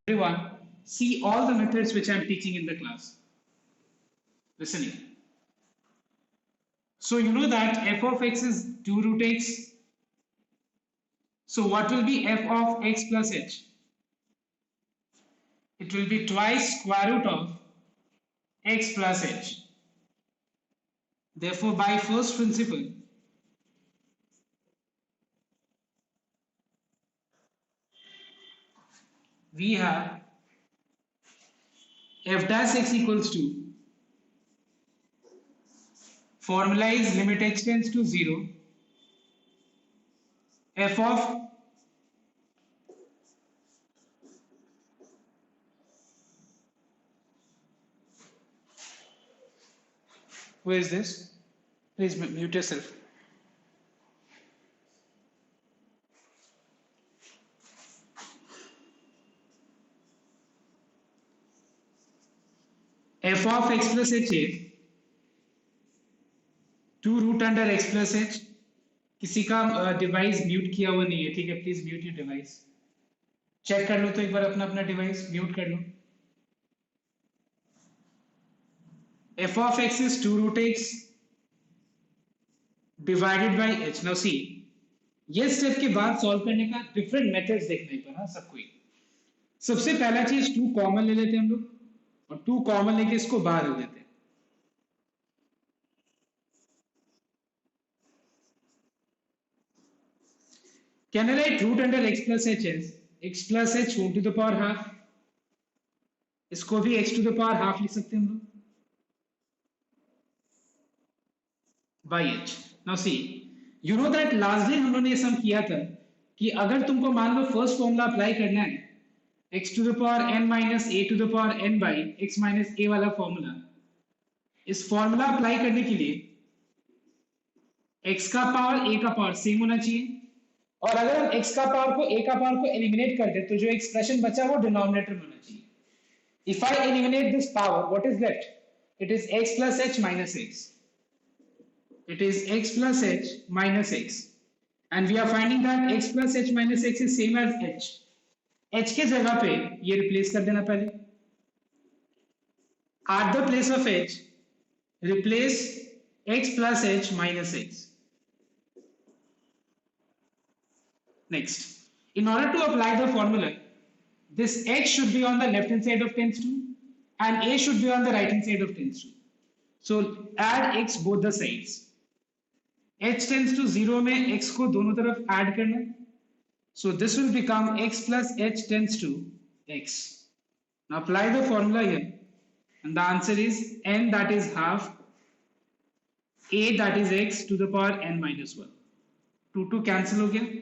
everyone, see all the methods which I'm teaching in the class. Listening. So you know that f of x is 2 root x. So what will be f of x plus h? It will be twice square root of x plus h. Therefore, by first principle, we have f dash x equals to formula is limit h tends to 0 f of who is this? Please mute yourself. f of x plus h is 2 root under x plus h. किसी का device mute किया हुआ नहीं है, ठीक है? Please mute your device. Check कर लो तो एक बार अपना अपना डिवाइस म्यूट कर लो. f of x is 2 root x divided by h. Now see, ये स्टेप के बाद सॉल्व करने का डिफरेंट मेथड्स देखने पर. हाँ सबको ही. सबसे पहला चीज 2 कॉमन ले लेते हैं हम लोग, और 2 कॉमन लेके इसको बाहर रख देते हैं. Can I write root under x plus h as x plus h whole to the power half? इसको भी x to the power half लिख सकते हैं हम लोग by h. Now see, you know that lastly हम लोगों ने ये सम किया था कि अगर तुमको मान लो फर्स्ट फॉर्मूला अप्लाई करना है x to the power n minus a to the power n by x minus a वाला फॉर्मूला, इस फॉर्मूला अप्लाई करने के लिए x का पावर a का पावर सेम होना चाहिए, और अगर हम x का पावर को a का पावर को एलिमिनेट कर दे तो जो एक्सप्रेशन बचा वो डिनोमिनेटर में होना चाहिए. If I eliminate this power, what is left? It is x plus h minus x. It is x plus h minus x. And we are finding that x plus h minus x is same as h. h के जगह पे ये replace कर देना पहले. At the place of h, replace x plus h minus x. Next, in order to apply the formula, this x should be on the left hand side of tends to and a should be on the right hand side of tends to. So add x both the sides. h tends to 0 में x को दोनों तरफ add करना. So this will become x plus h tends to x. Now apply the formula here and the answer is n, that is half, a that is x to the power n minus 1. 2 cancel हो गया.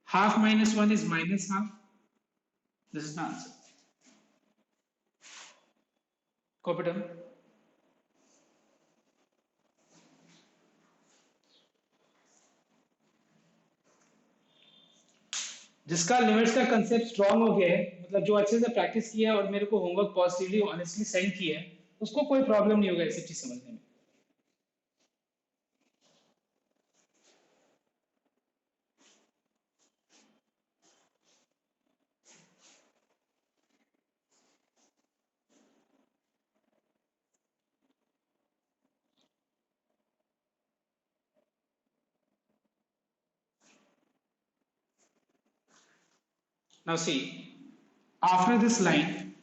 Half minus 1 is minus half. This is the answer. Copy done. जिसका limits का concept strong हो गया है, मतलब जो अच्छे से प्रैक्टिस किया है और मेरे को होमवर्क पॉजिटिवली ऑनेस्टली सेंड किया है, उसको कोई प्रॉब्लम नहीं होगा ऐसी चीज समझने में. Now see, after this line,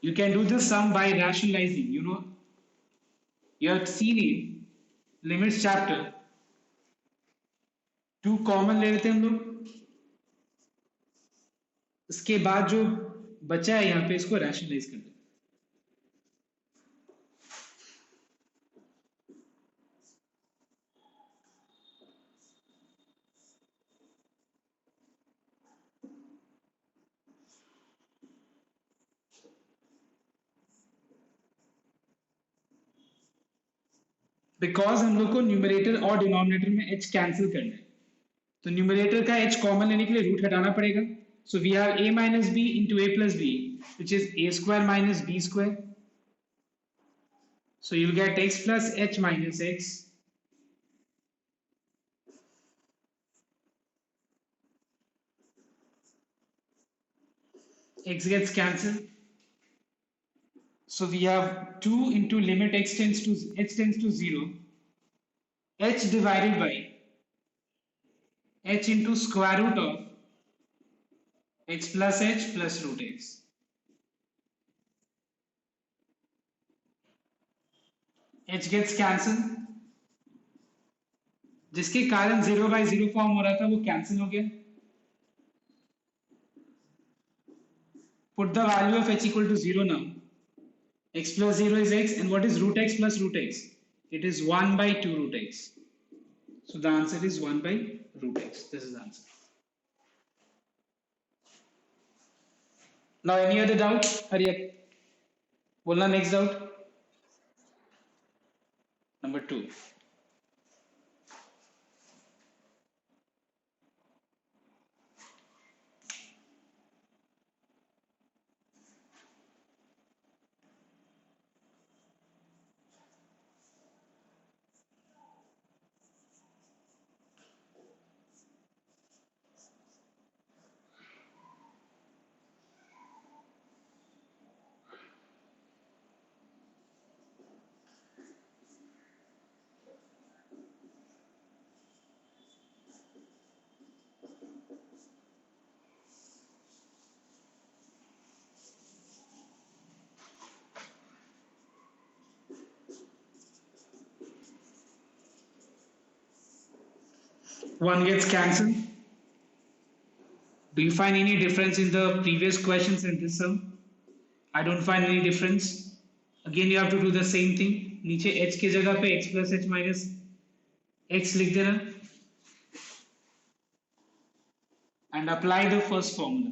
you can do this sum by rationalizing. You know, you have seen in limits chapter. 2 common ले लेते हैं हम लोग. इसके बाद जो बचा है यहाँ पे इसको रैशनलाइज कर देते हैं. बिकॉज हम लोग को न्यूमरेटर और डिनोमिनेटर में h कैंसिल करना है, तो न्यूमरेटर का h कॉमन लेने के लिए रूट हटाना पड़ेगा. So we have a minus B into A plus b which is a square minus b square. So you'll get x plus h minus x. X gets cancelled. So we have 2 into limit x tends to 0, h divided by h into square root of x plus h plus root x. h gets cancelled, जिसके कारण 0/0 form हो रहा था वो cancel हो गया. Put the value of h equal to 0 now. X plus 0 is x, and what is root x plus root x? It is 1 by 2 root x. So the answer is 1 by root x. This is the answer. Now any other doubt? Hurry up. Bolna next doubt. Number 2. One gets cancelled. Do you find any difference in the previous questions and this sum? I don't find any difference. Again, you have to do the same thing. नीचे h की जगह पे x plus h minus x लिख देना and apply the first formula.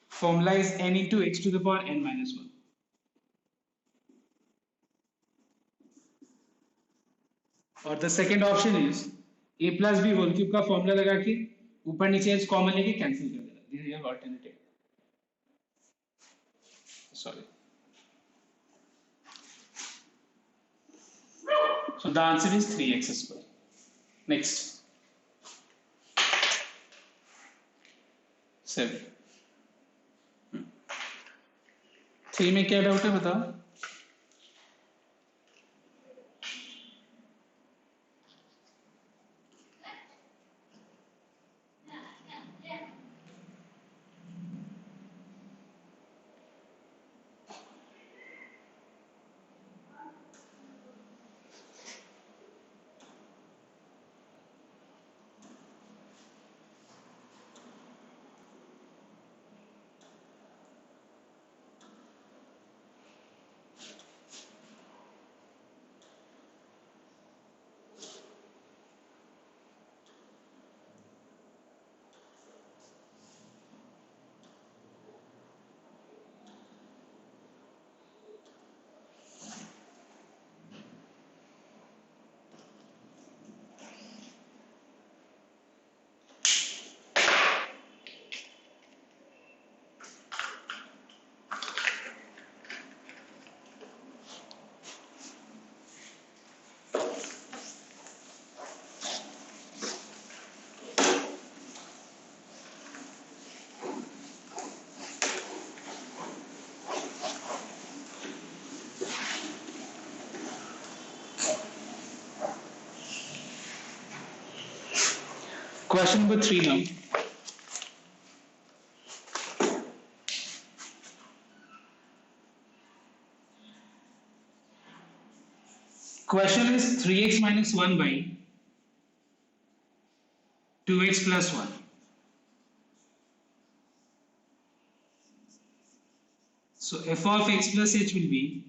Formula is n into x to the power n minus 1. और the second option is a plus b whole cube का formula लगा के ऊपर नीचे h कॉमन लेके cancel कर देना. This is your alternative. Sorry. So the answer is 3x square. Next. 7. 3 में क्या डाउट है बताओ. Question number 3 now. Question is 3x minus 1 by 2x plus 1. So f of x plus h will be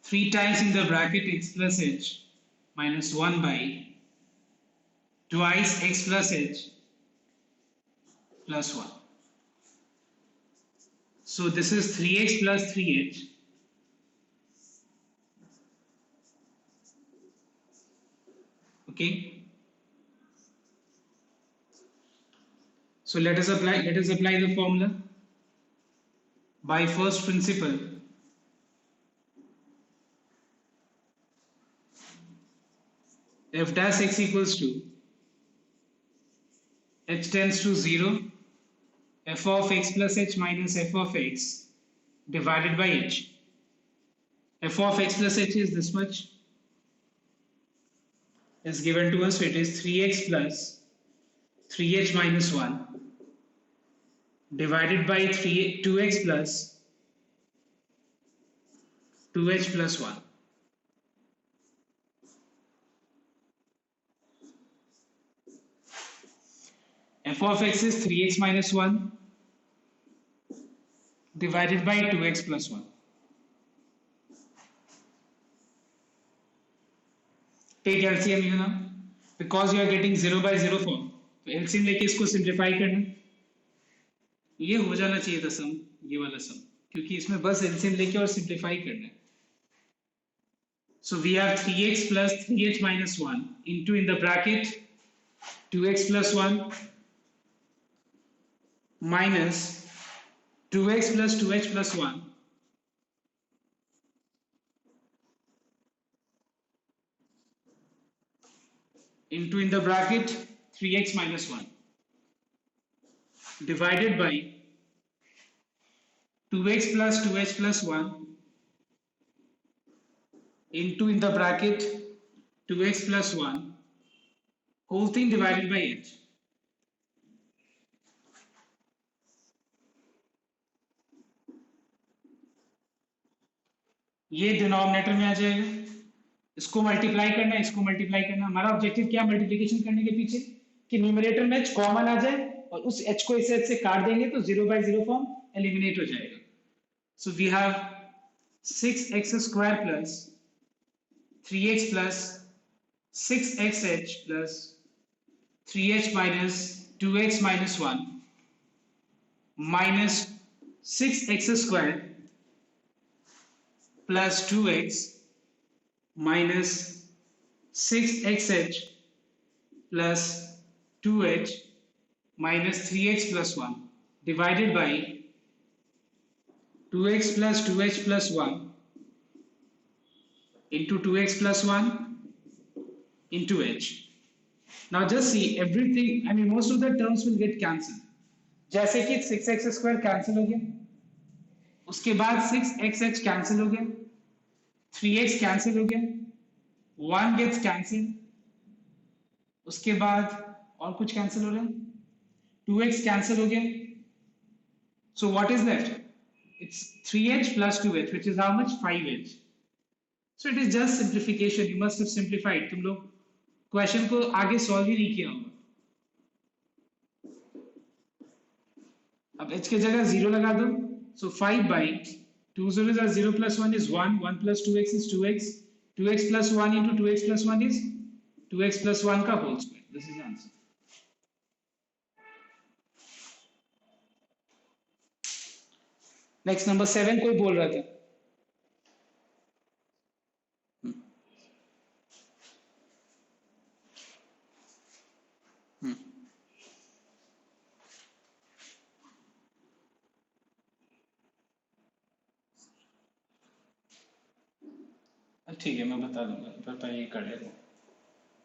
3 times in the bracket x plus h minus 1 by twice x plus h plus 1. So this is 3x plus 3h. Okay. So let us apply the formula. By first principle, f dash x equals to h tends to 0 f of x plus h minus f of x divided by h. F of x plus h is this much, is given to us, so it is 3x plus 3h minus 1 divided by 2x plus 2h plus 1. F of x is 3x minus 1 divided by 2x plus 1. Take LCM here now. Because you are getting 0 by 0 form, तो LCM लेके इसको simplify करना, ये हो जाना चाहिए था सम, ये वाला सम, क्योंकि इसमें बस LCM लेके और सिंप्लीफाई करना है. So we have 3x plus 3h minus 1 into in the bracket 2x plus 1 minus 2x plus 2h plus 1 into in the bracket 3x minus 1 divided by 2x plus 2h plus 1 into in the bracket 2x plus 1 whole thing divided by h. ये denominator में आ जाएगा, इसको multiply करना है, इसको multiply करना. हमारा objective क्या मल्टीप्लिकेशन करने के पीछे, कि न्यूमरेटर में h कॉमन आ जाए और उस h को इस h से काट देंगे तो 0 by 0 फॉर्म एलिमिनेट हो जाएगा. So we have 6x square plus 3x plus 6xh plus 3h minus 2x minus 1 minus 6x square plus 2x minus 6xh plus 2h minus 3x plus 1 divided by 2x plus 2h plus 1 into 2x plus 1 into h. Now just see everything, I mean most of the terms will get cancelled. जैसे कि 6x square cancel हो गया, उसके बाद 6xh cancel हो गया, 3x cancel हो गया, 1 gets cancelled, उसके बाद और कुछ cancel हो रहा है, 2x cancel हो गया. So what is left? It's 3h plus 2h, which is how much? 5h. So it is just simplification. You must have simplified. तुम लोग क्वेश्चन को आगे सॉल्व ही नहीं किया होगा. अब h के जगह 0 लगा दो. So 5 by 2 zeros are 0 plus 1 is 1. 1 plus 2x is 2x. 2x plus 1 into 2x plus 1 is 2x plus 1 का whole square. This is the answer. Next number 7 कोई बोल रहा था. ठीक है, मैं बता दूंगा, बताइए, कर लेते हैं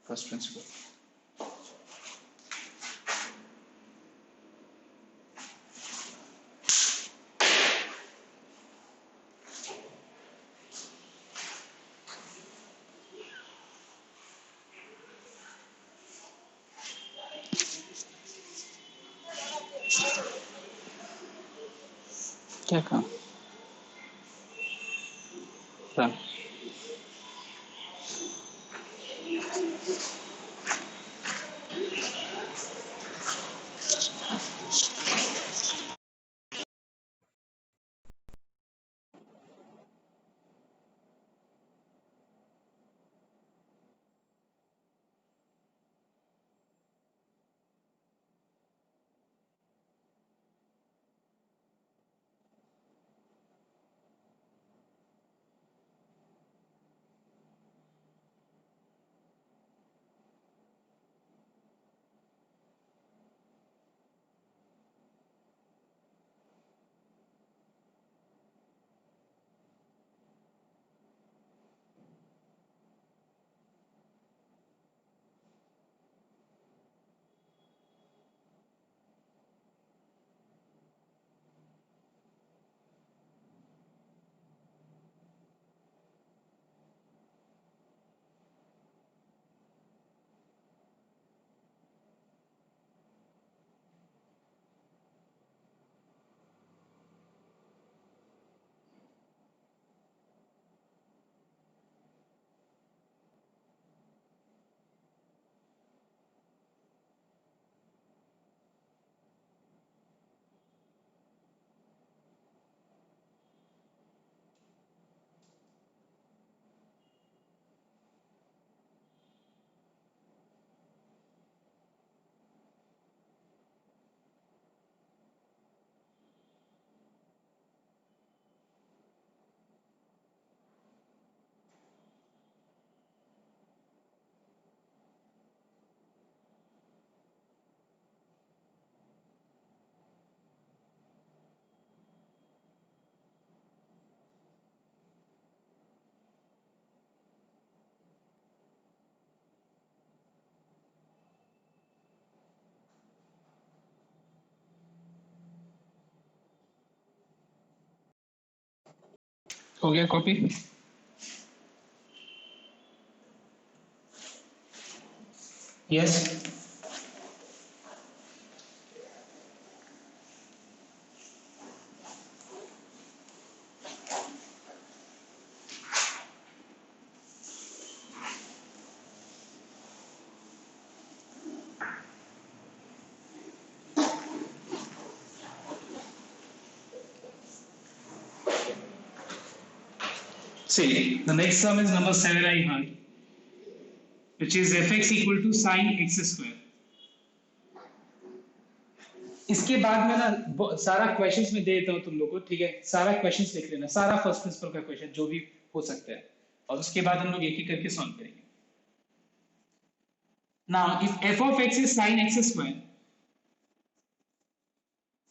फर्स्ट प्रिंसिपल. क्या काम? हो गया copy? Yes. See, the next sum is number 7 I had, which is fx equal to sin x square. इसके बाद मैं ना सारा क्वेश्चंस में दे देता हूँ तुम लोग को, ठीक है? सारा क्वेश्चंस लिख लेना, सारा फर्स्ट प्रिंसिपल का क्वेश्चन जो भी हो सकता है, और उसके बाद हम लोग एक एक करके सॉल्व करेंगे. Now, if f of x is sin x square,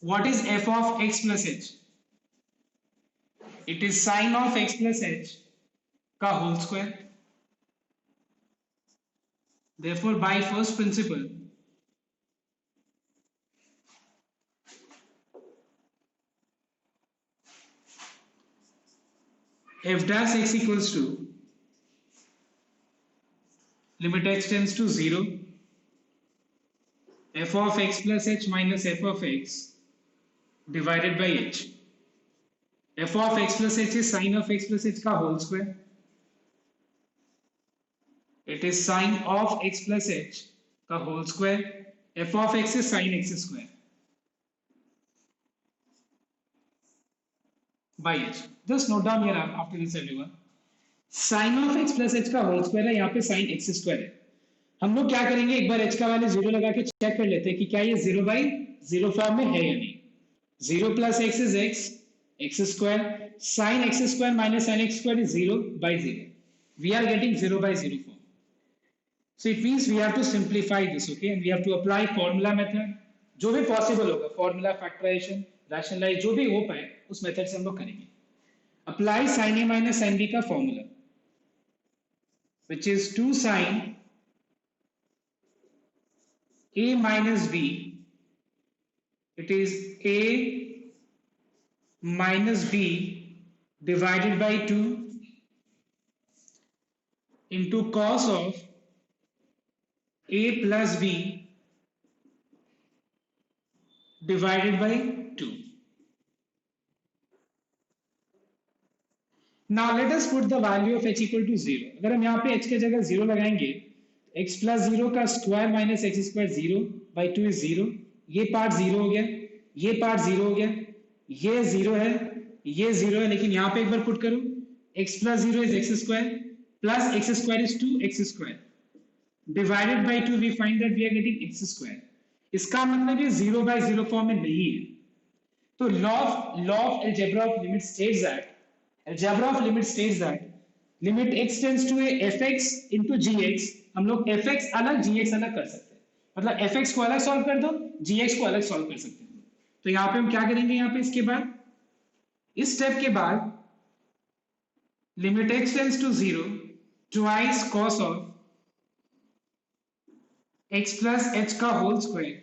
what is f of x plus h? It is sin of x plus h का whole square. Therefore, by first principle, f dash x equals to limit x tends to 0, f of x plus h minus f of x divided by h. f of x plus h is sin of x plus h का whole square. It is sin of x plus h का whole square. f of x is sin x square by h. Just note down here after this everyone. Sin of x plus h का whole square है, यहाँ पे sin x square है. हम लोग क्या करेंगे, एक बार h का वैल्यू 0 लगा के चेक कर लेते हैं कि क्या ये 0 by 0 फॉर्म में है या नहीं. 0 plus x is x square, sin x square minus sin x square is 0 by 0. We are getting 0 by 0 form. So it means we have to simplify this, okay, and we have to apply formula method. जो भी possible होगा, formula, factorization, rationalize, जो भी हो पाए उस method से हम लोग करेंगे. Apply sin a minus sin b का formula, which is 2 sin a minus b. It is a minus b divided by 2 into cos of a plus b divided by 2. Now let us put the value of h equal to 0. अगर हम यहाँ पे h के जगह 0 लगाएंगे, x plus 0 का square minus x square 0 by 2 is 0. ये part 0 हो गया, ये पार्ट 0 हो गया, ये 0 है, ये 0 है, लेकिन यहाँ पे एक बार पुट करूं, x plus 0 is x square plus x square is 2x square divided by 2. We find that we are getting x square. इसका मतलब ये 0 by 0 फॉर्म में नहीं है. तो law of algebra of limit states that limit x tends to a fx into gx. हम लोग fx अलग gx अलग कर सकते हैं, मतलब fx को अलग सॉल्व कर दो, gx को अलग सॉल्व कर सकते हैं. तो यहाँ पे हम क्या करेंगे, यहाँ पे इसके बाद, इस स्टेप के बाद, limit x tends to 0 twice cos of x plus h का whole square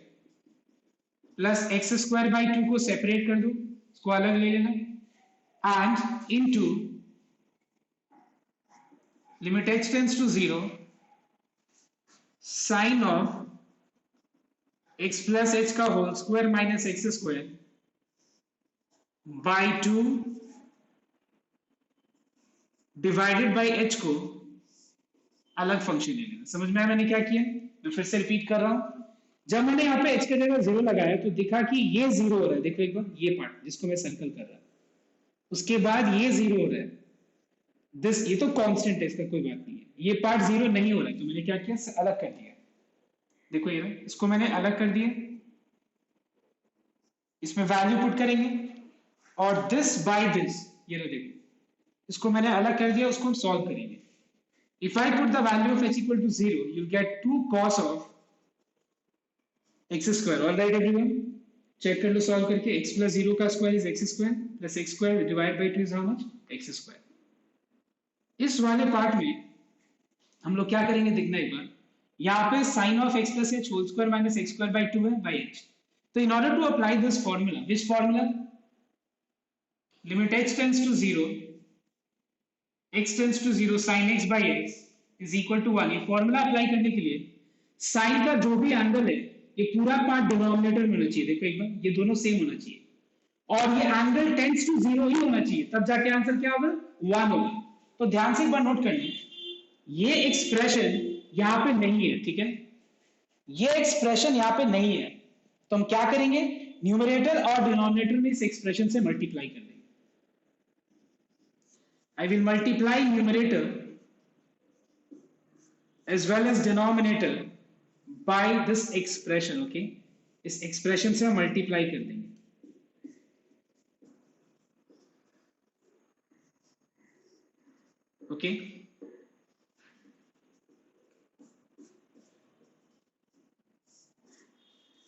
plus x square by 2 को सेपरेट कर दो, इसको अलग ले लेना, and into limit x tends to 0 sin of x plus h का whole square minus x square by 2 divided by h को अलग फंक्शन ले लेना. समझ में आया मैंने क्या किया? मैं फिर से रिपीट कर रहा हूं. जब मैंने यहाँ पे h के जगह 0 लगाया तो दिखा कि ये 0 हो रहा है. देखो एक बार, ये पार्ट जिसको मैं सर्कल कर रहा हूं, उसके बाद ये 0 हो रहा है. ये तो कांस्टेंट है, इसका कोई बात नहीं है. ये पार्ट 0 नहीं हो रहा है, तो मैंने क्या किया, अलग कर दिया. देखो ये इसको मैंने अलग कर दिया, इसमें वैल्यू पुट करेंगे, और दिस बाय दिस, ये लो देखो, इसको मैंने अलग कर दिया, उसको हम सॉल्व करेंगे. If I put the value of h equal to 0, you'll get 2 cos of x square. All right everyone, check कर लो सॉल्व करके. x plus 0 का square is x square plus x square divided by 2 is how much? x square. इस वाले part में हम लोग क्या करेंगे देखना एक बार. यहाँ पे sin of x plus h whole square minus x square by 2 है by h. तो in order to apply this formula, which formula? Limit h tends to 0 x tends to 0 sin x by x is equal to 1। ये formula apply करने के लिए sign का जो भी angle है ये पूरा पार्ट डिनोमिनेटर में होना चाहिए। देखो एक बार, ये दोनों सेम होना चाहिए और ये एंगल टेंस टू 0 ही होना चाहिए, तब जाके आंसर क्या होगा, 1 होगा। तो ध्यान से एक बार नोट कर लें, ये एक्सप्रेशन यहां पे नहीं है, ठीक है, ये एक्सप्रेशन यहां पे नहीं है, तो हम क्या करेंगे, न्यूमरेटर और डिनोमिनेटर में इस एक्सप्रेशन से मल्टीप्लाई कर देंगे। I will multiply numerator as well as denominator by this expression, okay? इस एक्सप्रेशन से हम मल्टीप्लाई कर देंगे। Okay?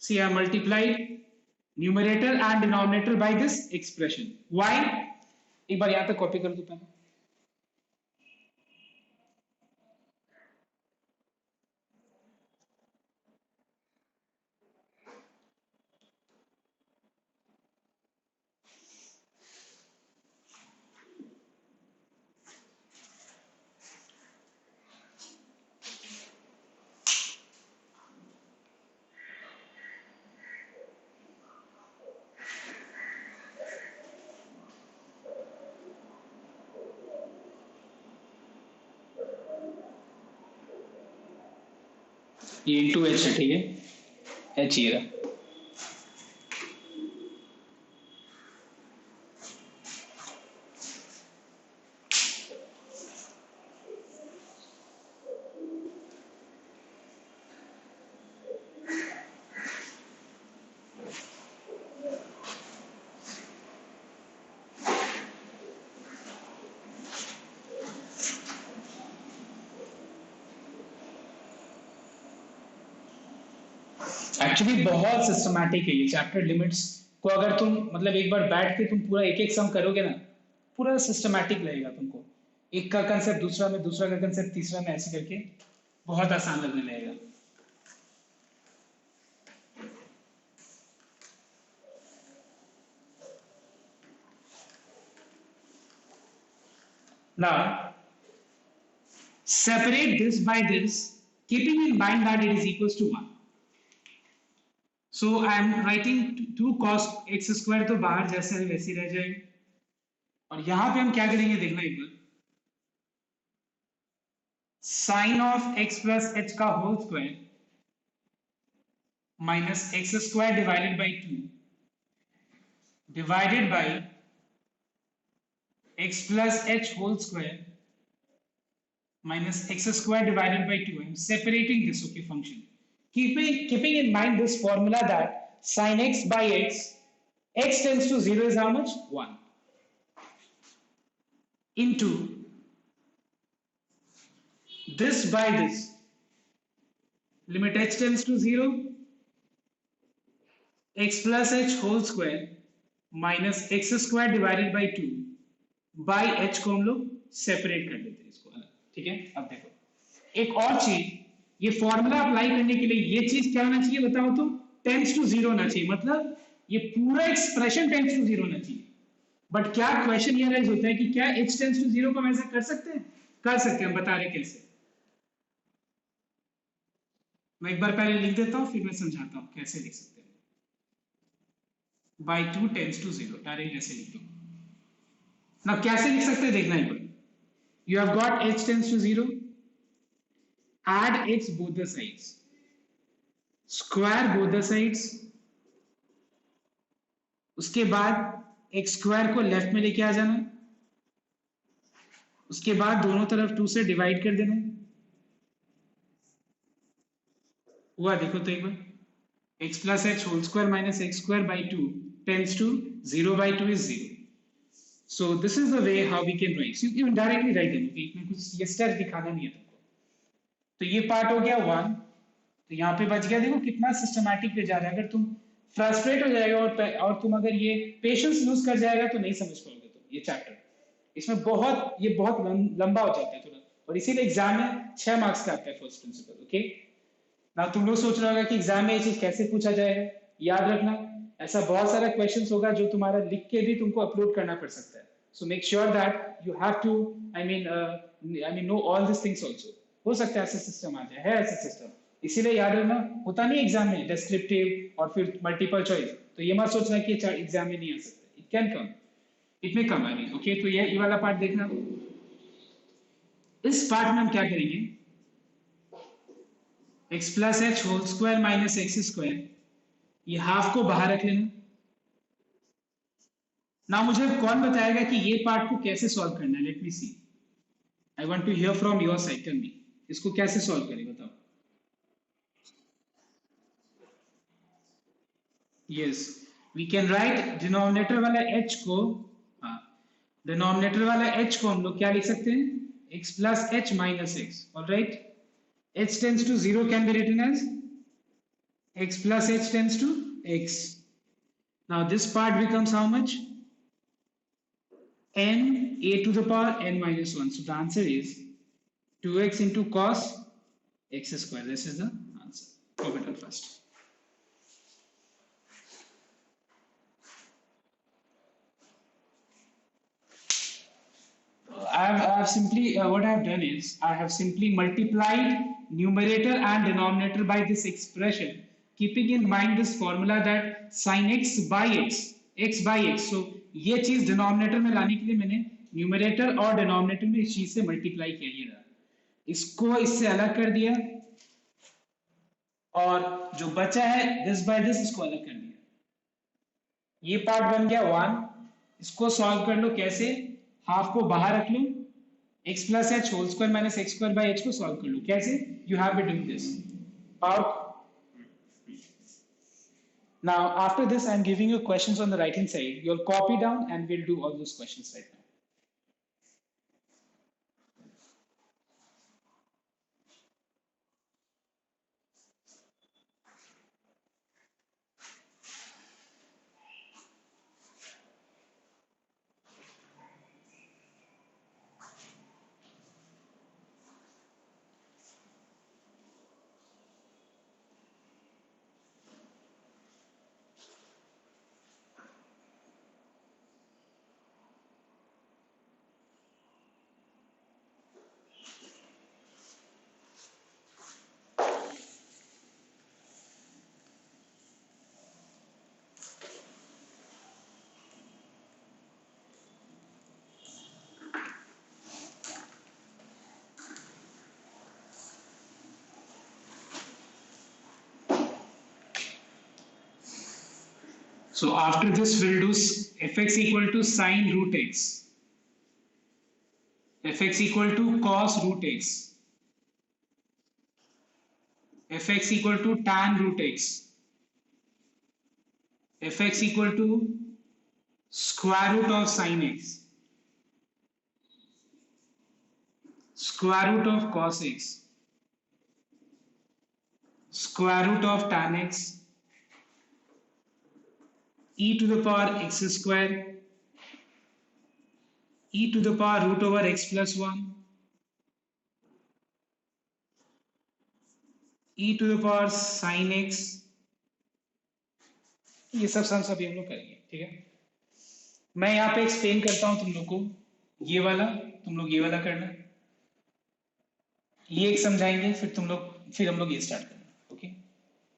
See, I multiplied numerator and denominator by this expression. Why? एक बार यहां तक कॉपी कर दो पहले। ये इंटू एच है, ठीक है, एच ये रहा। एक्चुअली बहुत सिस्टमैटिक है ये चैप्टर। लिमिट्स को अगर तुम मतलब एक बार बैठ के तुम पूरा एक एक सम करोगे ना, पूरा सिस्टमैटिक लगेगा तुमको, एक का कंसेप्ट दूसरा में, दूसरा का कंसेप्ट तीसरा में, ऐसे करके बहुत आसान लगने लगेगा। Now, separate this by this, keeping in mind that it is equals to 1. So I am writing 2 cos x square, तो बाहर जैसे है वैसे रह जाएगा, और यहां पे हम क्या करेंगे देखना एक बार, sine of x plus H का whole square minus x square divided by 2 divided by x plus h whole square minus x square divided by 2. I am separating this, okay, function. Keeping in mind this formula that sin x by x tends to 0 is how much? 1. Into this by this, limit h tends to 0, x plus h whole square minus x square divided by 2 by h को हम लोग separate कर देते हैं इसको अलग, ठीक है। अब देखो एक और चीज, ये फॉर्मूला अप्लाई करने के लिए ये चीज क्या होना चाहिए बताओ तो, टेंस टू 0 होना चाहिए, मतलब ये पूरा एक्सप्रेशन टेंस टू 0 होना चाहिए। बट क्या क्वेश्चन ये राइज होता है कि क्या h टेंस टू 0 को हम ऐसे कर सकते हैं? कर सकते हैं, हम बता रहे कैसे। मैं एक बार पहले लिख देता हूं फिर मैं समझाता हूं कैसे लिख सकते हैं। बाई 2 टेंस टू 0 डायरेक्ट ऐसे लिख दो ना। कैसे लिख सकते हैं देखना एक बार, you have got h tends to 0, add x both the sides, square both the sides, उसके बाद x स्क्वायर को लेफ्ट में लेके आ जाना, उसके बाद दोनों तरफ 2 से डिवाइड कर देना। हुआ देखो तो एक बार, x plus H whole square minus x square by 2 tends to 0 by 2 is 0. So this is the way how we can write. So you can directly write them. Okay, इसमें कुछ ये स्टेप दिखाना नहीं है तुमको। तो ये पार्ट हो गया 1, तो यहाँ पे बच गया, देखो कितना सिस्टमैटिक पे जा रहा है। अगर तुम फ्रस्ट्रेट हो जाएगा और तुम अगर ये पेशेंस लूज कर जाएगा तो नहीं समझ पाओगे तुम ये चैप्टर। इसमें बहुत लंबा हो जाता है थोड़ा, और इसीलिए एग्जाम में 6 मार्क्स का आता है फर्स्ट प्रिंसिपल। ओके ना, तुम लोग सोच रहे होगा कि एग्जाम में ये चीज कैसे पूछा जाएगा, याद रखना ऐसा बहुत सारा क्वेश्चंस होगा जो तुम्हारा लिख के भी तुमको अपलोड करना पड़ सकता है। So make sure that you have to, know all these things also. हो सकता है ऐसा सिस्टम आ जाए, है ऐसा सिस्टम, इसीलिए याद रखना, होता नहीं एग्जाम में डिस्क्रिप्टिव और फिर मल्टीपल चॉइस, तो ये मत सोचना कि एग्जाम में नहीं आ सकता, इट कैन कम, इट में कम आई, ओके। तो ये वाला पार्ट देखना। इस पार्ट में हम क्या करेंगे, x plus H whole square minus x square, ये हाफ को बाहर रख लेना। ना मुझे कौन बताएगा कि ये पार्ट को कैसे सॉल्व करना है, let me see, I want to hear from your side, tell me इसको कैसे सॉल्व करें, बताओ। Yes, we can write denominator वाला h को, हाँ, डिनोमिनेटर वाला h को हम लोग क्या लिख सकते हैं, x plus h minus x, alright. h tends to 0 can be written as x plus h tends to x. Now this part becomes how much? N a to the power n minus 1. So the answer is 2x into cos x square. This is the answer. Copy it first. I have simply, what I have done is, I have simply multiplied numerator and denominator by this expression, keeping in mind this formula that sin x by x. So ये चीज denominator में लाने के लिए मैंने numerator और denominator में इस चीज से मल्टीप्लाई किया, ये रहा, इसको इससे अलग कर दिया, और जो बचा है दिस बाय दिस, इसको अलग कर दिया, ये पार्ट बन गया 1। इसको सॉल्व कर लो, कैसे, हाफ को बाहर रख लो, x plus H whole square minus x square by h को सॉल्व कर लो, कैसे, you have be doing this power. Now after this I am giving you questions on the right hand side, you'll copy down and we'll do all those questions right now. So after this we'll do fx equal to sine root x, fx equal to cos root x, fx equal to tan root x, fx equal to square root of sin x, square root of cos x, square root of tan x, e to the power x square, e to the power root over x plus 1, e to the power sin x, ये सब हम लोग करेंगे, ठीक है। मैं यहाँ पे एक्सप्लेन करता हूँ तुम लोग को, ये वाला तुम लोग ये वाला करना, ये एक समझाएंगे, फिर हम लोग ये स्टार्ट करेंगे, ओके।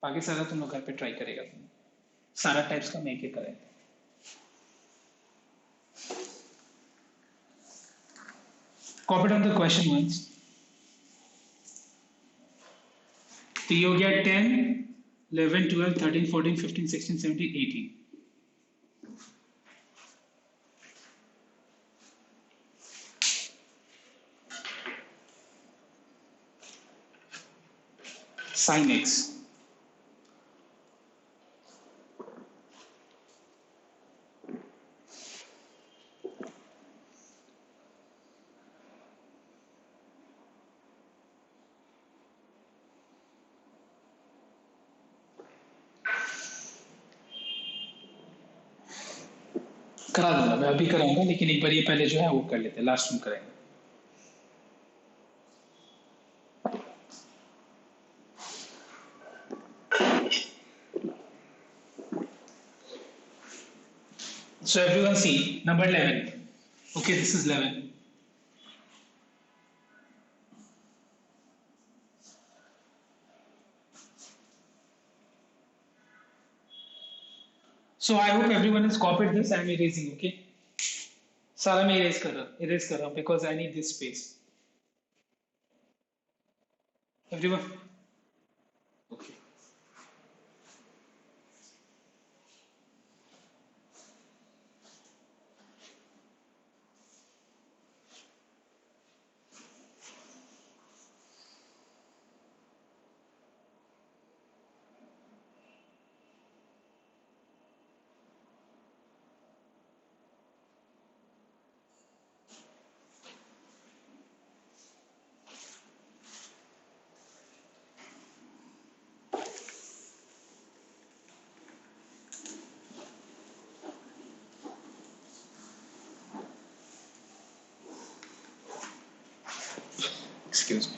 बाकी सारा तुम लोग घर पे ट्राई करेगा, तुम सारा टाइप्स का मैं एक करेंगे। Copy down the question once. तो ये हो गया 10, 11, 12, 13, 14, 15, 16, 17, 18. Sin x. करा दूंगा, मैं अभी कराऊंगा, लेकिन एक बार ये पहले जो है वो कर लेते हैं, लास्ट में करेंगे। So everyone see number 11. Okay, this is 11. So I hope everyone has copied this. I'm erasing, okay? सारा मैं erase कर रहा हूँ because I need this space. Everyone? Okay. Excuse me.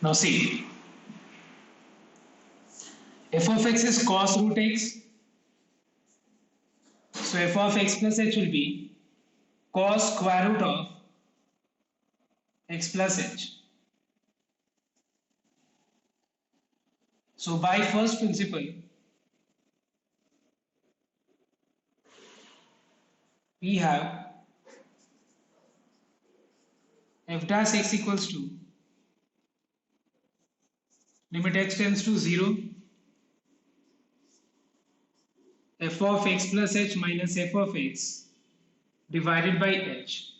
Now see, f of x is cos root x. So f of x plus h will be cos square root of x plus h. So by first principle, we have f dash x equals to limit x tends to 0 f of x plus h minus f of x divided by h.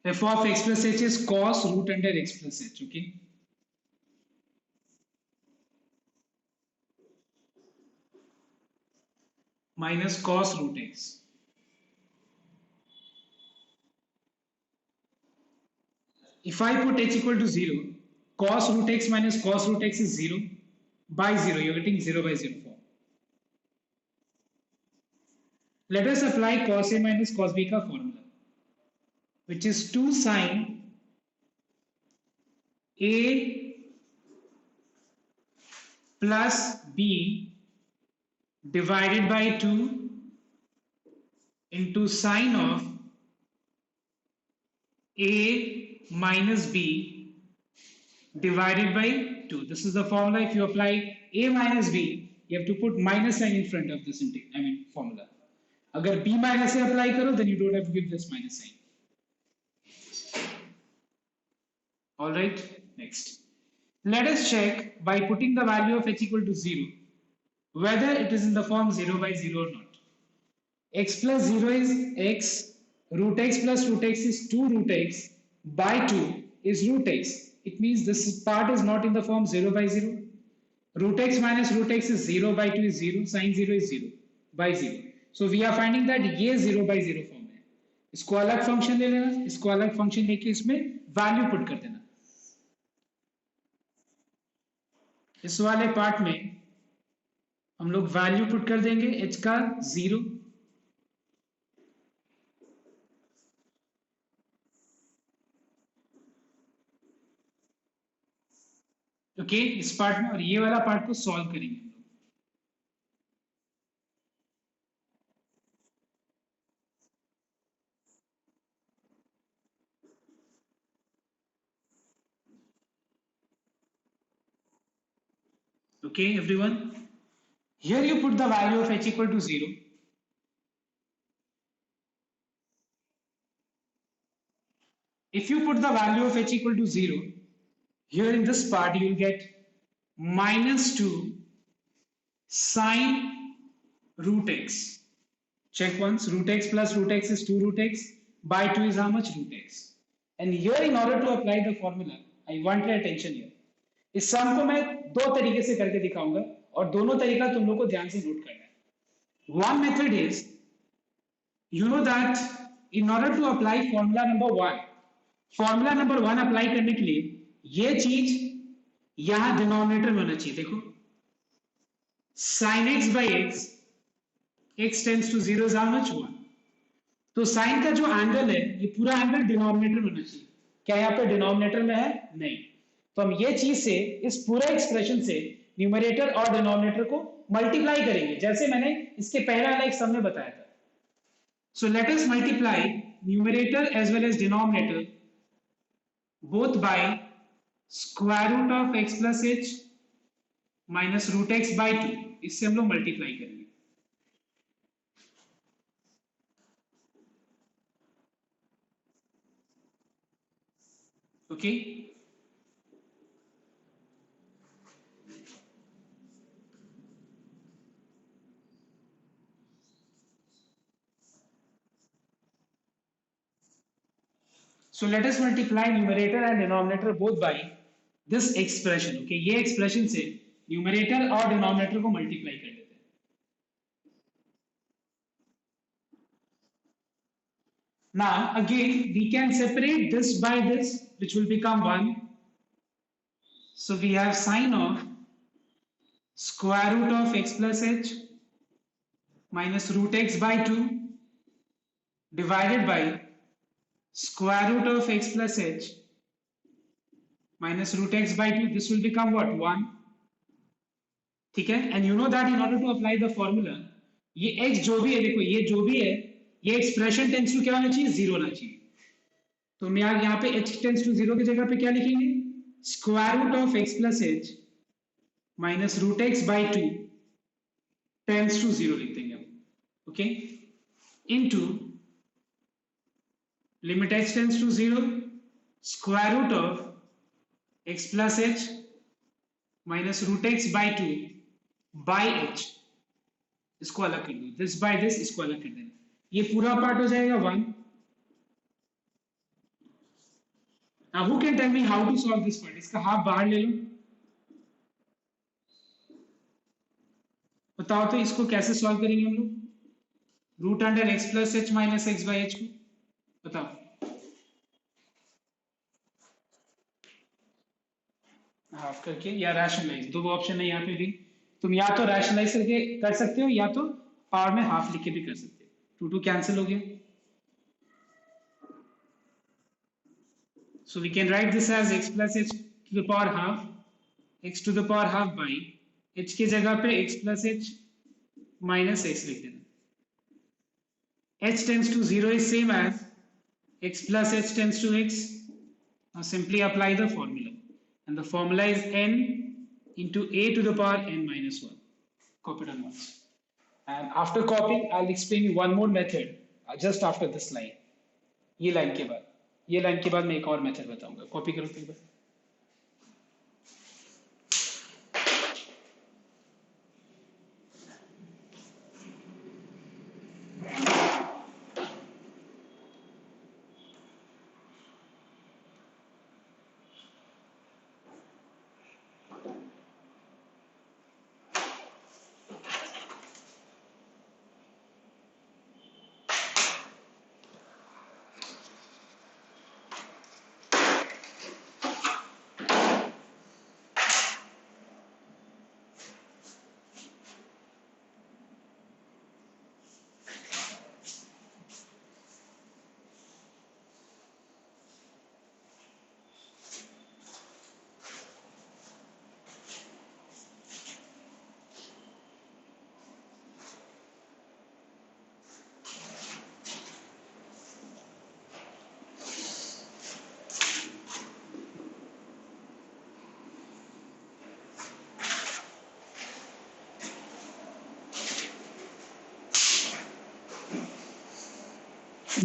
F of x plus h is cos root under x plus h, okay? Minus cos root x. If I put h equal to 0, cos root x minus cos root x is 0 by 0. You're getting 0 by 0 form. Let us apply cos a minus cos b ka formula, which is 2 sine a plus b divided by 2 into sine of a minus b divided by 2. This is the formula. If you apply a minus b, you have to put minus sign in front of this formula. Agar b minus a apply karo, then you don't have to give this minus sign. Alright, next. Let us check by putting the value of h equal to 0, whether it is in the form 0 by 0 or not. X plus 0 is x, root x plus root x is 2 root x, by 2 is root x. It means this part is not in the form 0 by 0. Root x minus root x is 0 by 2 is 0, sine 0 is 0 by 0. So we are finding that ये 0 by 0 form है. इसको अलग function ले लेना, इसको अलग function लेके इसमें वैल्यू पुट कर देना. इस वाले पार्ट में हम लोग वैल्यू पुट कर देंगे h का 0, ओके इस पार्ट में, और ये वाला पार्ट को सॉल्व करेंगे हम लोग. Okay, everyone. Here you put the value of h equal to 0. If you put the value of h equal to 0, here in this part you will get minus 2 sine root x. Check once, root x plus root x is 2 root x, by 2 is how much? Root x. And here in order to apply the formula, I want your attention here. इस सम को मैं दो तरीके से करके दिखाऊंगा और दोनों तरीका तुम लोग को ध्यान से नोट करना है. One method is, you know that in order to apply formula number 1, formula number 1 apply करने के लिए ये चीज यहां डिनोमिनेटर में होना चाहिए. देखो sin x by x, x tends to 0 is how much? 1. तो साइन का जो एंगल है ये पूरा एंगल डिनोमिनेटर में होना चाहिए. क्या यहाँ पे डिनोमिनेटर में है? नहीं. तो हम ये चीज से, इस पूरे एक्सप्रेशन से न्यूमरेटर और डिनोमिनेटर को मल्टीप्लाई करेंगे, जैसे मैंने इसके पहला वाला एक सम में बताया था. So let us multiply numerator as well as denominator both by square root of x plus h minus root x by 2. इससे हम लोग मल्टीप्लाई करेंगे. Okay. So let us multiply numerator and denominator both by this expression. Okay, ये expression से numerator और denominator को multiply कर लेते हैं. Now again we can separate this by this, which will become 1. So we have sine of square root of x plus h minus root x by 2 divided by square root of x plus h minus root x by 2. This will become what? 1. ठीक है. And you know that in order to apply the formula, ये x जो भी है, देखो ये जो भी है, ये एक्सप्रेशन टेंस टू क्या होना चाहिए? 0 होना चाहिए. तो हम यहाँ पे h टेंस टू 0 की जगह पे क्या लिखेंगे? Square root of x plus h minus root x by 2 tends to 0 लिख देंगे हम. Okay, into limit h tends to 0 square root of x plus h minus root x by 2 by h. इसको अलग कर दो, दिस बाय दिस, इसको अलग कर देना. ये पूरा पार्ट हो जाएगा 1. Now who can tell me how to solve this part? इसका हाफ बाहर ले लो. बताओ तो इसको कैसे सॉल्व करेंगे हम लोग? Root under x plus h minus x by h को बताओ. हाफ करके या रैशनलाइज, दो ऑप्शन है यहाँ पे भी. तुम या तो रैशनलाइज करके कर सकते हो या तो पावर में हाफ लिख के भी कर सकते हो. 2 2 कैंसिल हो गया. So we can write this as x plus h to the power half, x to the power half by h की जगह पे x plus h minus x लिख देना. h tends to 0 is same as x plus h tends to x. Now simply apply the formula, and the formula is n into a to the power n minus 1. Copy it on once. And after copying, I'll explain you one more method just after this line. ये line के बाद मैं एक और method बताऊंगा. Copy करो एक बार.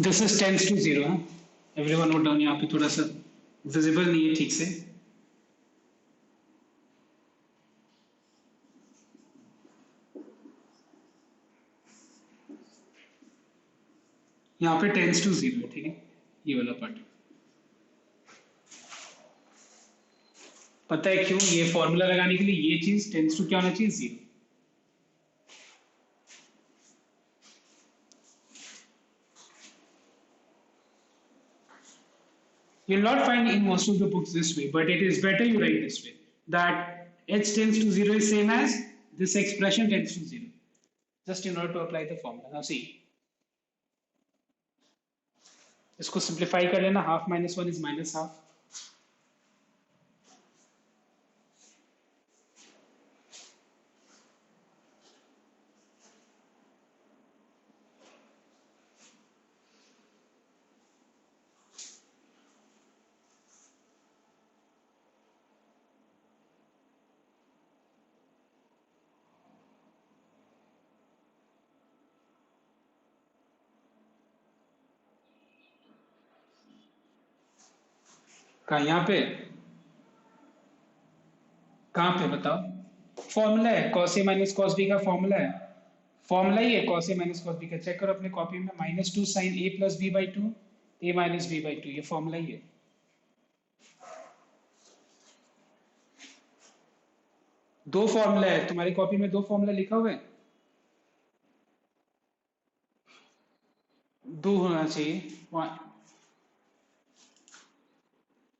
This is tends to 0. Everyone note down. यहाँ पे थोड़ा सा विजिबल नहीं है ठीक से. यहाँ पे टेंस टू 0 है. ठीक है, ये वाला पार्ट. पता है क्यों? ये फॉर्मूला लगाने के लिए ये चीज टेंस टू क्या होना चाहिए? 0. You'll not find in most of the books this way, but it is better you write this way, that h tends to 0 is same as this expression tends to 0, just in order to apply the formula. Now see, इसको simplify कर लेना. Half minus 1 is minus half. कहा यहाँ पे, कहाँ पे बताओ? Formula है cos A minus cos B का, फॉर्मूला है, फॉर्मूला ही है cos A minus cos B का। चेक करो अपने कॉपी में, -2 sine A plus B by two, A minus B by two, ये फॉर्मूला ही है। दो फॉर्मूला है तुम्हारी कॉपी में, दो फॉर्मूला लिखा हुआ है, दो होना चाहिए।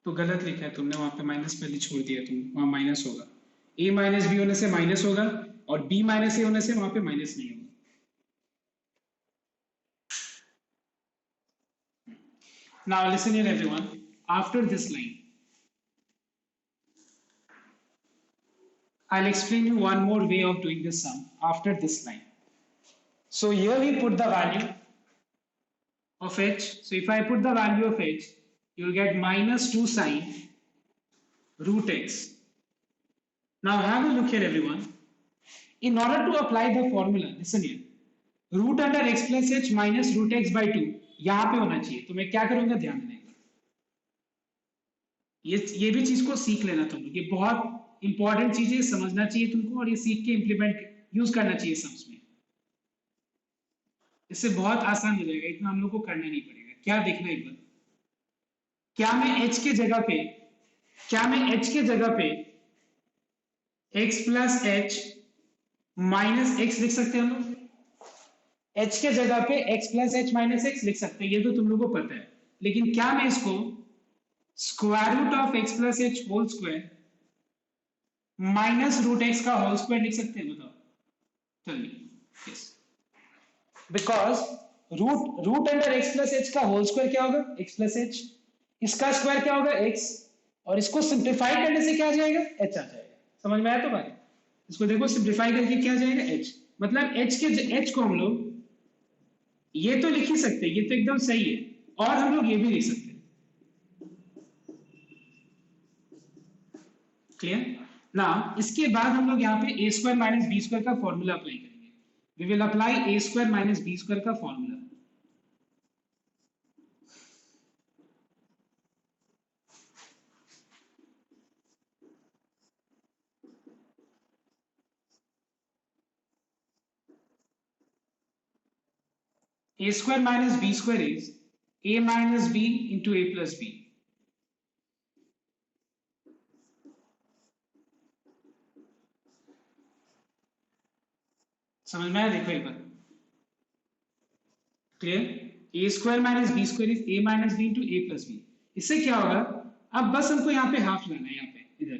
तो गलत लिखा है तुमने, वहां पे माइनस पहले छोड़ दिया तुम, वहां माइनस होगा। ए माइनस बी होने से माइनस होगा, और बी माइनस ए होने से वहां पे माइनस नहीं होगा। Now listen here everyone. After this line, I'll explain you one more way of doing this sum after this line. So here we put the value of h. So if I put the value of h, you'll get -2 sine root x. Now have a look here everyone. In order to apply the formula, listen here. Root under x plus h minus root x by 2 यहाँ पे होना चाहिए। तो मैं क्या करूंगा, ध्यान देना, ये भी चीज को सीख लेना तुम लोग, ये बहुत इंपॉर्टेंट चीज है, समझना चाहिए तुमको, और ये सीख के इंप्लीमेंट यूज करना चाहिए सम्स में। इससे बहुत आसान हो जाएगा, इतना हम लोग को करना नहीं पड़ेगा। क्या देखना एक बार, क्या मैं h के जगह पे, क्या मैं h के जगह पे x plus h minus x लिख सकते हैं हम लोग? h के जगह पे x plus h minus x लिख सकते हैं, ये तो तुम लोग को पता है। लेकिन क्या मैं इसको square root of x plus H whole square minus root x का होल स्क्वायर लिख सकते हैं? बताओ, चलिए। यस, because root under x plus H का होल स्क्वायर क्या होगा, एक्स प्लस एच, इसका स्क्वायर क्या होगा, एक्स, और इसको सिंप्लीफाई करने से क्या आ जाएगा, एच आ जाएगा। समझ में आया तो बात? इसको देखो, सिंप्लीफाई करके क्या आ जाएगा, एच। मतलब एच के एच को हम लोग ये तो लिख ही सकते हैं, ये तो एकदम सही है, और हम लोग ये भी लिख सकते हैं। क्लियर ना? इसके बाद हम लोग यहाँ पे A square minus B square का फॉर्मूला अप्लाई करेंगे। We will apply A square minus B square का formula. A square minus b square is a minus b into a plus b. समझ में आया? देखो एक बार, clear? A square minus B square is A minus B into A plus B. इससे क्या होगा, अब बस हमको यहाँ पे हाफ लाना है, यहाँ पे इधर,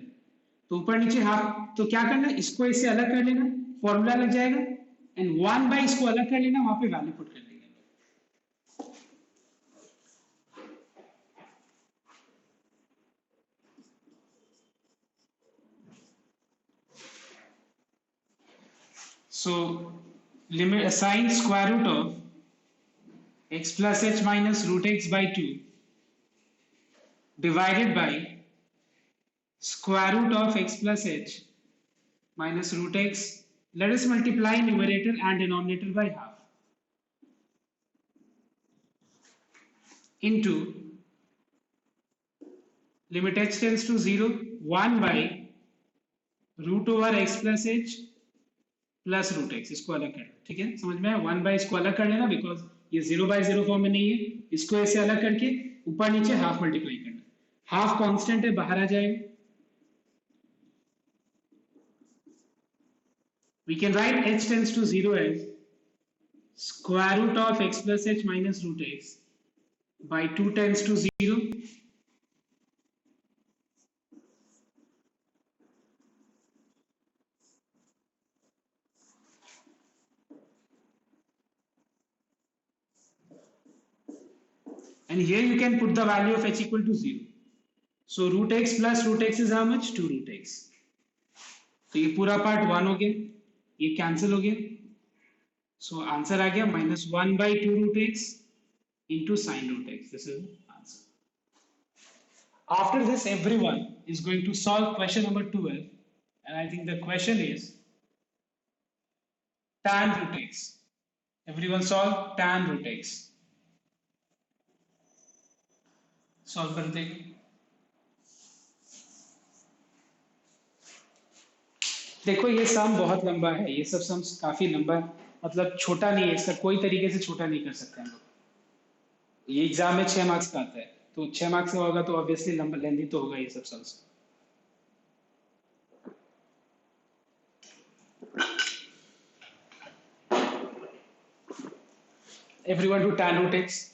तो ऊपर नीचे हाफ, तो क्या करना है, इसको इससे अलग कर लेना, फॉर्मूला लग जाएगा, एंड 1 बाई इसको अलग कर लेना, वहां पे वैल्यू पुट कर देंगे। So limit assign square root of x plus h minus root x by 2 divided by square root of x plus h minus root x. Let us multiply numerator and denominator by half into limit h tends to 0 1 by root over x plus h plus root x. इसको अलग कर, ठीक है, समझ में आया? 1 by इसको अलग कर लेना, बिकॉज ये 0 बाई 0 फॉर्म में नहीं है। इसको ऐसे अलग करके ऊपर नीचे हाफ मल्टीप्लाई करना, हाफ कांस्टेंट है, बाहर आ जाएगा। We can write h tends to 0 as square root of x plus h minus root x by 2 tends to 0. And here you can put the value of h equal to 0. So root x plus root x is how much? 2 root x. तो ये पूरा part 1 हो गया, ये cancel हो गया, so answer आ गया -1 by 2 root x into sin root x. This is the answer. After this, everyone is going to solve question number 12, and I think the question is tan root x. Everyone solve tan root x. Solve करते हैं। देखो ये सम बहुत लंबा है, ये सब सम काफी लंबा है, मतलब छोटा नहीं है, इसका कोई तरीके से छोटा नहीं कर सकते हम लोग। ये एग्जाम में 6 मार्क्स का आता है, तो 6 मार्क्स का होगा तो ऑब्वियसली लंबा लेंदी तो होगा ये सब sums. Everyone who tan who takes.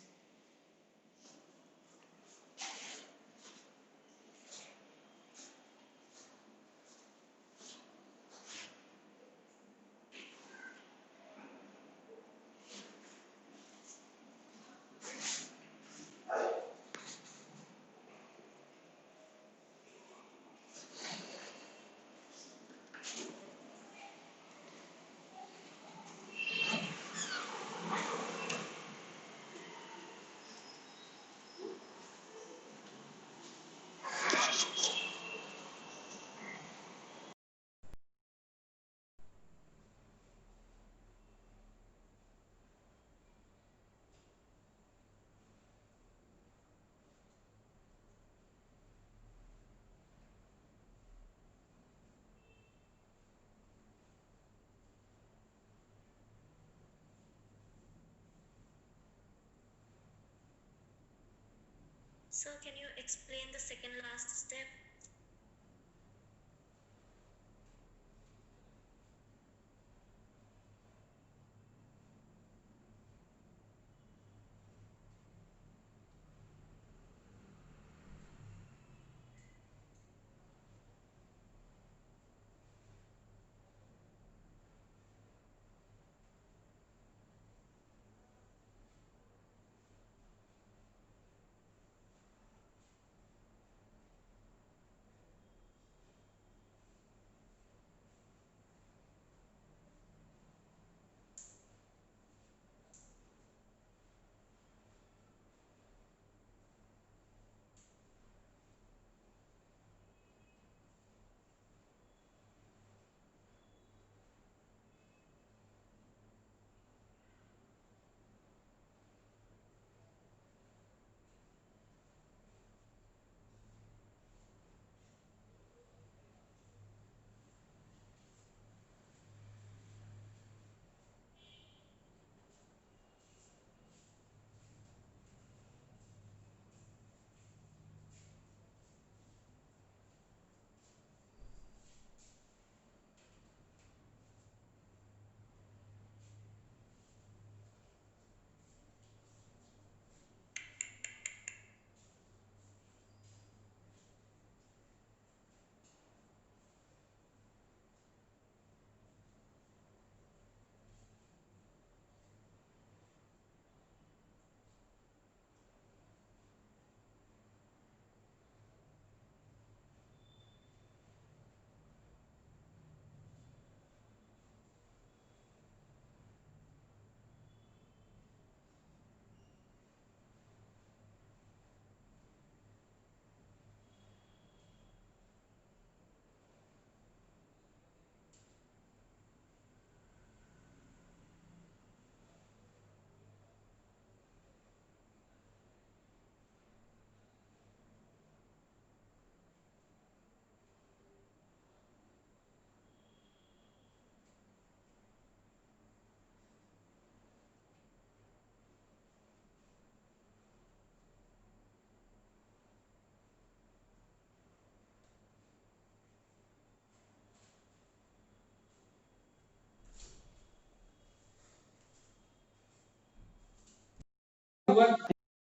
Sir, can you explain the second last step?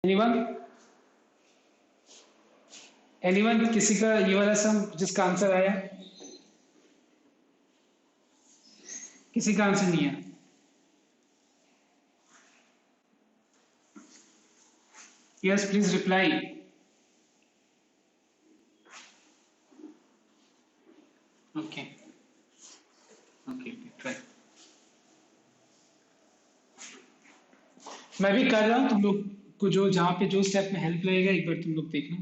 Anyone, anyone किसी का ये वाला सम जिसका आंसर आया, किसी का आंसर नहीं है? Yes please reply. Okay okay try. मैं भी कर रहा हूँ, तुम लोग को जो जहाँ पे जो स्टेप में हेल्प लगेगा एक बार तुम लोग देखना।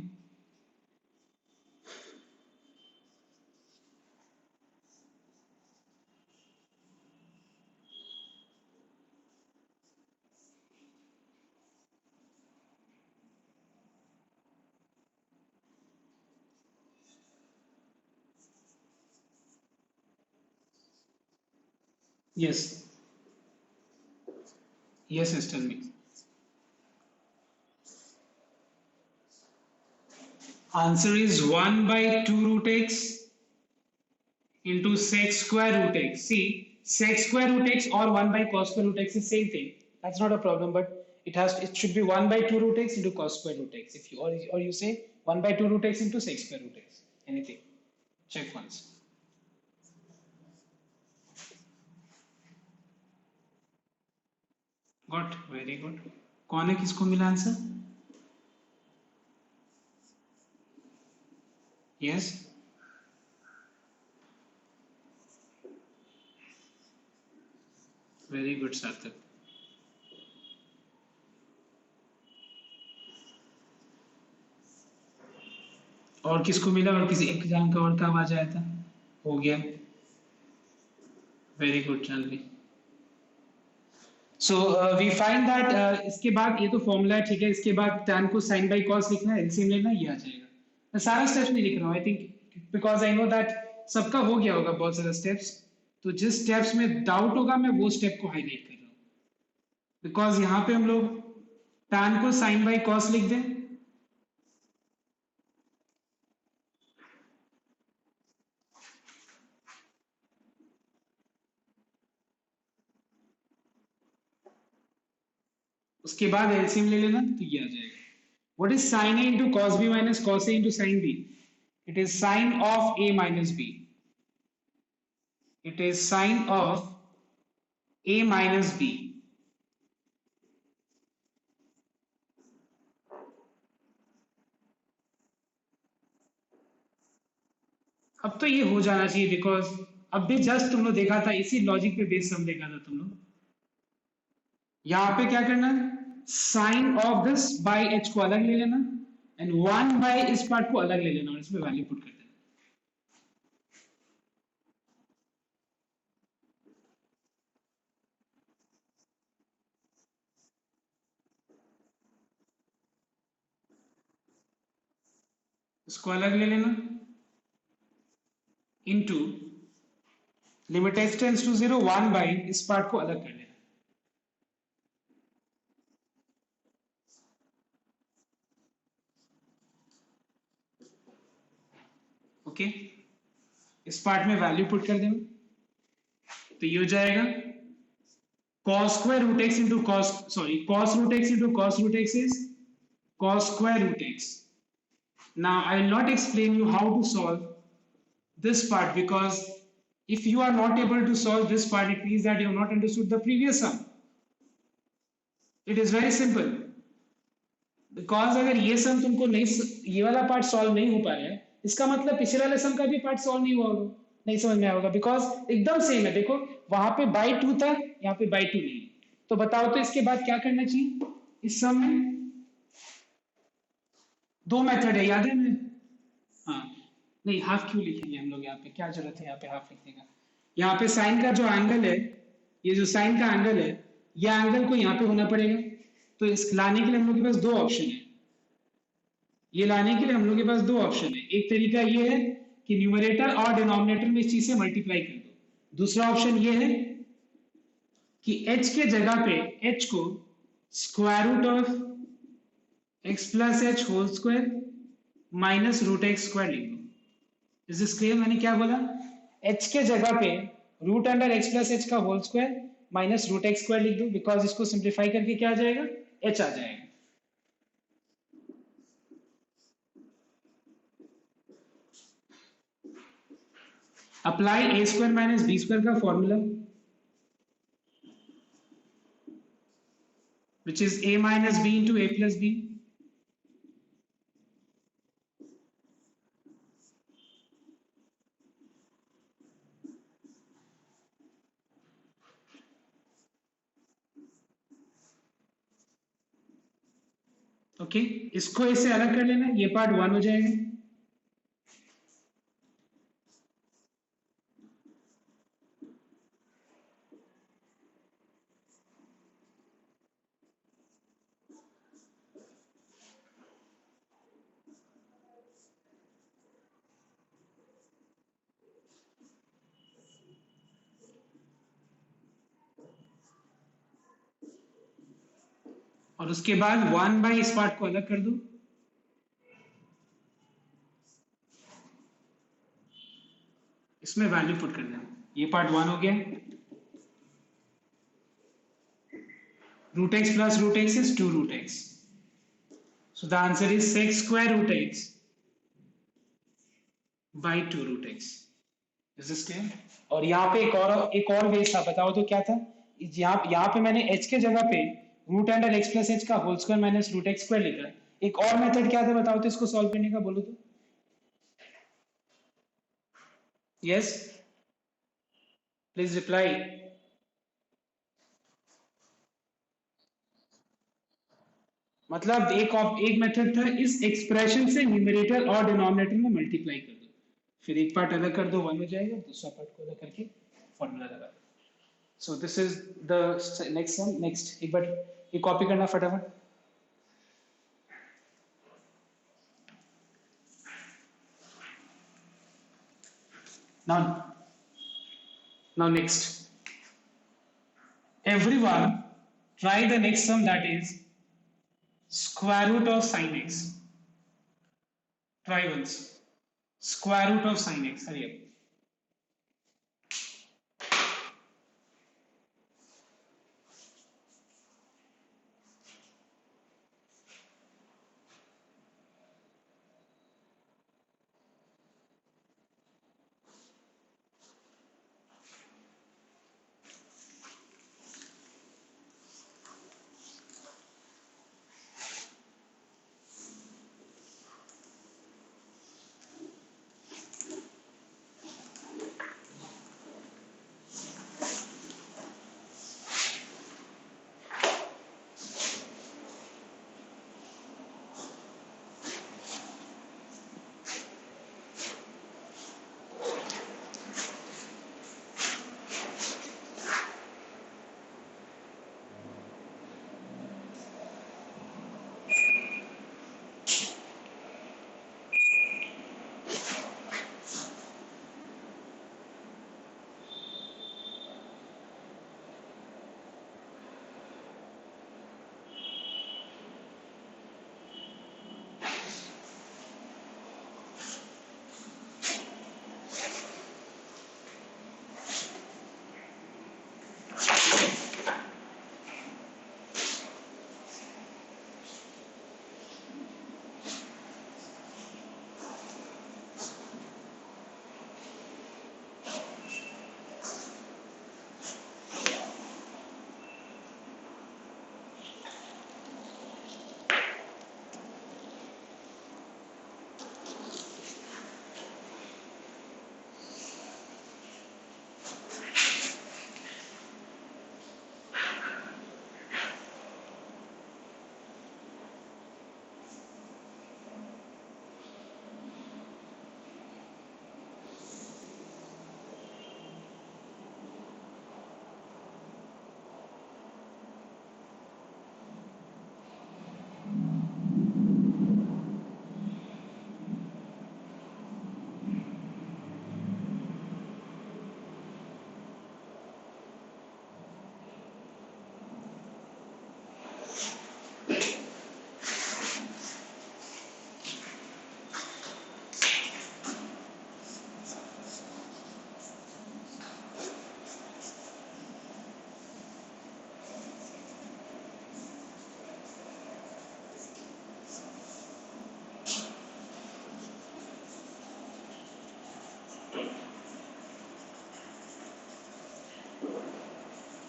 Yes. Yes, tell me. Answer is 1 by 2 root x into sec square root x. See, sec square root x or 1 by cos square root x is same thing. That's not a problem, but it should be 1 by 2 root x into cos square root x. If you or you say 1 by 2 root x into sec square root x. Anything. Check once. Got very good. कौन है किसको मिला answer? Yes. Very good, Sarthak. और किसको मिला और किसी exam का और काम आ जाया था? हो गया. Very good Janvi. So we find that इसके बाद ये तो फॉर्मूला है ठीक है. इसके बाद tan को sin बाई cos लिखना है, एलसीएम लेना है, ये आ जाएगा. मैं सारा स्टेप्स नहीं लिख रहा हूँ. I think because I know that सबका हो गया होगा बहुत सारा स्टेप्स. तो जिस स्टेप्स में डाउट होगा मैं वो स्टेप को हाईलाइट कर रहा हूँ. बिकॉज यहाँ पे हम लोग tan को sin बाई cos लिख दें. उसके बाद एलसीएम ले लेना तो ये आ जाएगा. What is sin A into cos B minus cos A into sin B? It is sine of A minus B. It is sine of A minus B. अब तो ये हो जाना चाहिए बिकॉज अब भी जस्ट तुम लोग देखा था, इसी लॉजिक पे बेस हम देखा था तुम लोग. यहाँ पे क्या करना है, sine of this by h को अलग ले लेना एंड 1 बाई इस पार्ट को अलग ले लेना और इसमें वैल्यू पुट कर देना. इसको अलग ले लेना into limit x tends to 0 1 by इस पार्ट को अलग कर लेना. ओके इस पार्ट में वैल्यू पुट कर देना तो ये हो जाएगा cos square root x into cos root x into cos root x is cos square root x. Now I will not explain you how to solve this part because if you are not able to solve this part it means that you have not understood the previous sum. It is very simple because अगर ये सम तुमको नहीं, ये वाला part solve नहीं हो पा रहा है इसका मतलब पिछले वाले सम का भी पार्ट सॉल्व नहीं हुआ होगा, नहीं समझ में आया होगा बिकॉज एकदम सेम है. देखो वहां पे बाई 2 था, यहाँ पे बाई 2 नहीं. तो बताओ तो इसके बाद क्या करना चाहिए. इस सम में दो मेथड है, याद है मैं. हाँ नहीं हाफ क्यों लिखेंगे हम लोग यहाँ पे, क्या जरूरत है यहाँ पे हाफ लिखने का. यहाँ पे साइन का जो एंगल है, ये जो साइन का एंगल है, ये एंगल को यहाँ पे होना पड़ेगा. तो इस लाने के लिए हम लोग के पास दो ऑप्शन है. ये लाने के लिए हम लोग के पास दो ऑप्शन है. एक तरीका ये है कि न्यूमरेटर और डिनोमिनेटर में इस चीज से मल्टीप्लाई कर दो. दूसरा ऑप्शन ये है कि h के जगह पे h को square root of x plus H whole square minus root x square लिख दो. Is this clear. मैंने क्या बोला, h के जगह पे root under x plus H का whole square minus root x square लिख दो बिकॉज इसको सिंप्लीफाई करके क्या आ जाएगा, h आ जाएगा. Apply a square minus B square का formula which is a minus b into a plus b. Okay इसको इससे अलग कर लेना, ये पार्ट 1 हो जाएगा. और उसके बाद 1 बाई इस पार्ट को अलग कर दो, इसमें वैल्यू पुट कर देना, ये पार्ट 1 हो गया, root x plus root x is 2 root x. So the answer is sec square root x by 2 root x. Is this clear? और यहाँ पे एक और बेस था, बताओ तो क्या था? यहाँ पे मैंने h के जगह पे root under x plus h का whole square minus root x square लिखा। एक और मेथड क्या था बताओ तो इसको सॉल्व करने का, बोलो तो। Yes, please reply. मतलब एक मेथड था, इस एक्सप्रेशन से न्यूमरेटर और डिनोमिनेटर में मल्टीप्लाई कर दो, फिर एक पार्ट अलग कर दो 1 हो जाएगा, दूसरा पार्ट को अलग करके फॉर्मूला लगा दो। So this is the next sum. Next एक बार ये कॉपी करना फटाफट। Now next, everyone try the next sum, that is square root of sin x. Try once. Square root of sin x. Hurry up.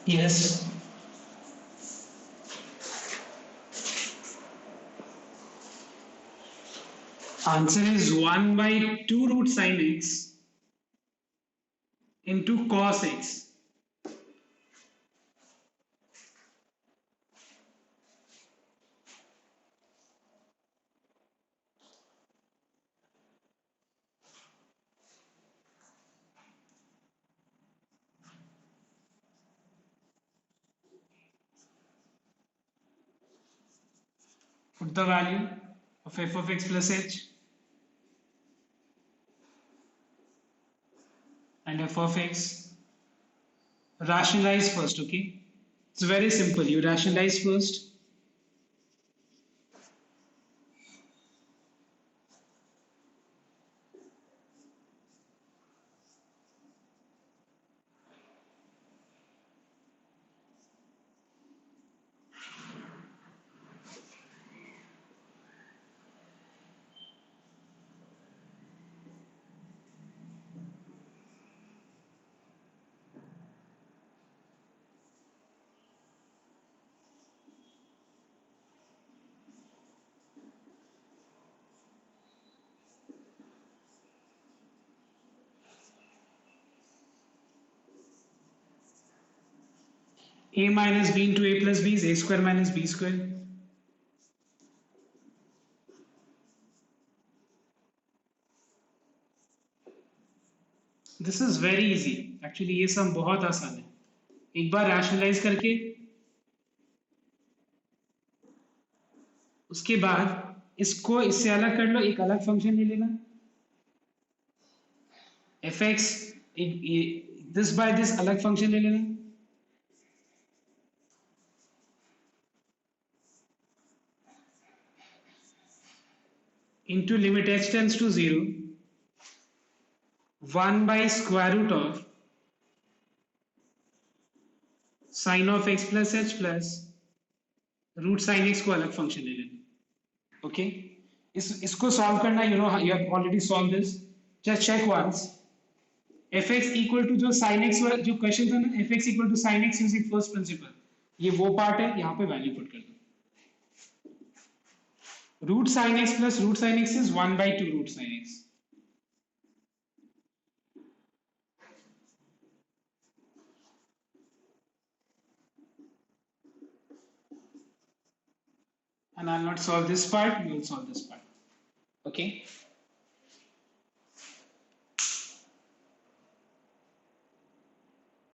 Yes. Answer is 1 by 2 root sin x into cos x. Put the value of f of x plus h and f of x. Rationalize first, okay? It's very simple. You rationalize first. A minus b into a plus b is a square minus b square. This is very easy. Actually ये सब बहुत आसान है. एक बार rationalise करके उसके बाद इसको इससे अलग कर लो, एक अलग फंक्शन ले लेना. F x this by this अलग फंक्शन ले लेना. into limit x tends to 0, 1 by square root of sin of x plus h plus root sin x को अलग फंक्शन ले लेना. ओके इसको सॉल्व करना, you know you have already solve this. Just check once. F x equal to जो sine x वाला जो question था ना, f x equal to sine x using first principle, ये वो पार्ट है. यहाँ पे वैल्यू पुट कर दो. Root sine x plus root sine x is 1 by 2 root sine x. And I'll not solve this part, we will solve this part. Okay.